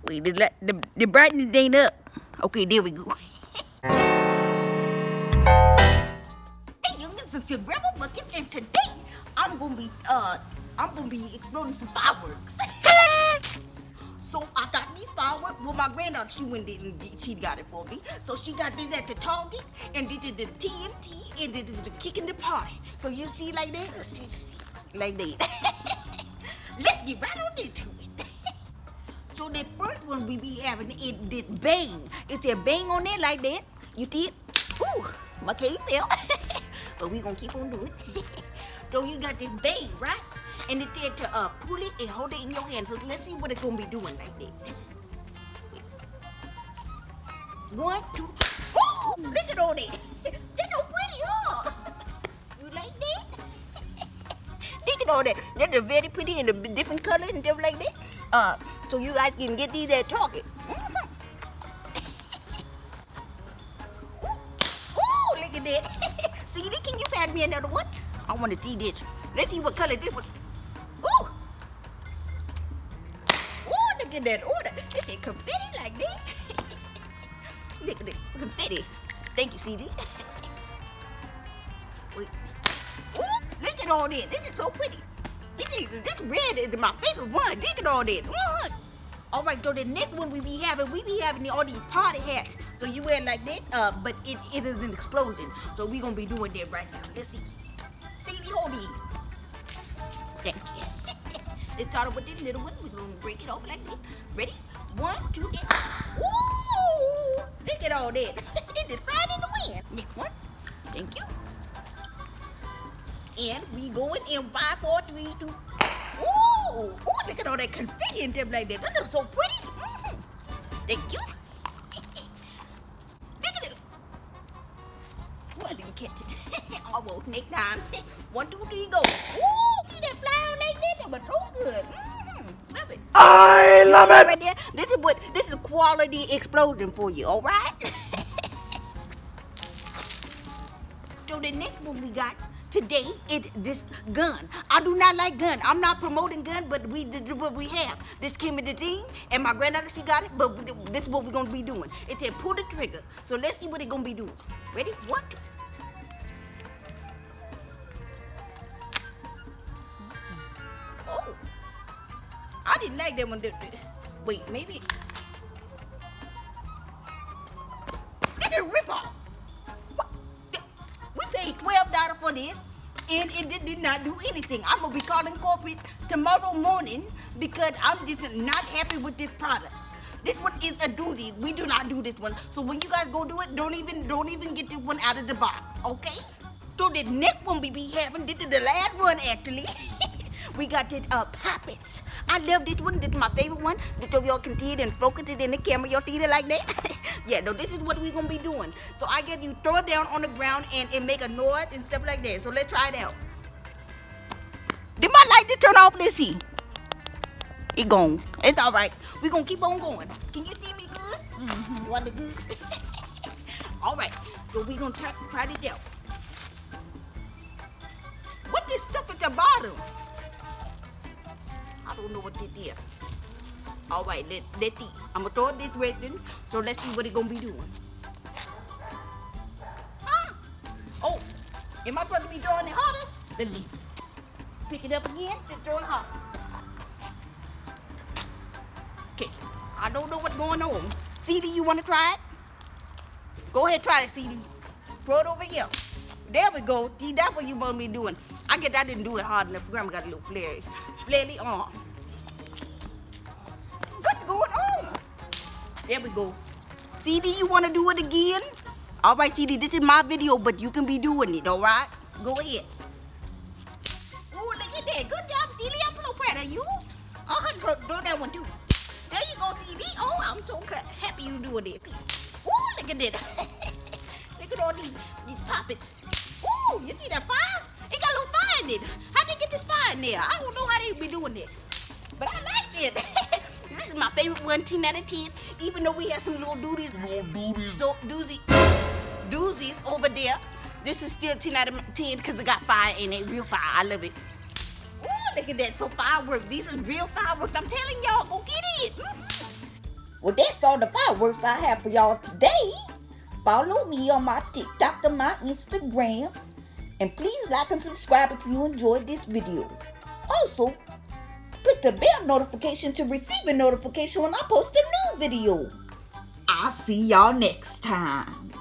Wait, the brightness ain't up. Okay, there we go. Hey, young, this is your grandma bucket, and today I'm gonna be exploding some fireworks. So I got these fireworks. Well, my granddaughter, she got it for me. So she got this at the Target, and this is the TNT, and this is the kick in the party. So you see like that? Like that. Let's get right on into it. So the first one we be having is this bang. It's a bang on there like that. You see it? Ooh, my cake fell. But we gonna keep on doing it. So you got this bang, right? And it's there to pull it and hold it in your hand. So let's see what it's gonna be doing like that. Wait. 1, 2. Ooh, look at all that. That's so pretty, huh? You like that? Look at all that. That's very pretty in a different color and stuff like that. So you guys can get these at Target. Mm-hmm. Ooh, look at that. See, can you pass me another one? I want to see this. Let's see what color this was. Ooh. Ooh, look at that. Ooh, it's a confetti like that. Look at that confetti. Thank you, CD. Wait. Ooh, look at all that. This is so pretty. This red is my favorite one. Look at all that. What? All right, so the next one we be having all these party hats. So you wear it like that, but it is an explosion. So we gonna be doing that right now. Let's see. CD, hold these. Thank you. Let's start with this little one. We're gonna break it off like this. Ready? 1, 2, 3. Ooh! Look at all that. It is flying in the wind. Next one. Thank you. And we going in 5, 4, 3, 2. Ooh! Ooh! Look at all that confetti and stuff like that. That is so pretty. Mm-hmm. Thank you. Look at it. Oh, I didn't catch it. Almost. Next time. 1, 2, 3, go. Ooh! See that fly like that? That was so good. Mm-hmm. Love it. I love it. Right there. This is a quality explosion for you. All right. So the next one we got today is this gun. I do not like gun. I'm not promoting gun, but this is what we have. This came with the thing, and my granddaughter, she got it, but this is what we're gonna be doing. It said pull the trigger. So let's see what it's gonna be doing. Ready? 1, 2. Oh, I didn't like that one. Wait, maybe. This is a ripoff. We paid $12 for this, and it did not do anything. I'm gonna be calling corporate tomorrow morning because I'm just not happy with this product. This one is a doozy. We do not do this one. So when you guys go do it, don't even get this one out of the box, okay? So the next one we be having, this is the last one actually. We got this puppets. I love this one. This is my favorite one. So y'all can see it and focus it in the camera. Y'all see it like that? Yeah, no, this is what we're gonna be doing. So I guess you throw it down on the ground and it make a noise and stuff like that. So let's try it out. Did my light just turn off? Let's see. It gone. It's all right. We're gonna keep on going. Can you see me good? Mm-hmm. You want it good? All right. So we're gonna try this out. What this stuff at the bottom? I don't know what this is. All right, let's see. I'm gonna throw this red in, so let's see what it's gonna be doing. Ah! Oh, am I supposed to be throwing it harder? Let me pick it up again and throw it harder. Okay, I don't know what's going on. CD, you wanna try it? Go ahead, try it, CD. Throw it over here. There we go. See, that's what you want me doing. I guess I didn't do it hard enough. Grandma got a little flary arm. What's going on? There we go. CD, you want to do it again? All right, CD, this is my video, but you can be doing it, all right? Go ahead. Oh, look at that. Good job, CD. I'm so proud of you. Throw that one, too. There you go, CD. Oh, I'm so happy you doing it. Oh, look at that. Look at all these puppets. Ooh, you see that fire? It got a little fire in it. How they get this fire in there? I don't know how they be doing it. But I like it. This is my favorite one, 10 out of 10. Even though we have some little doozies over there. This is still 10 out of 10 because it got fire in it. Real fire. I love it. Ooh, look at that. So fireworks. These are real fireworks. I'm telling y'all, go get it. Well, that's all the fireworks I have for y'all today. Follow me on my TikTok and my Instagram. And please like and subscribe if you enjoyed this video. Also, click the bell notification to receive a notification when I post a new video. I'll see y'all next time.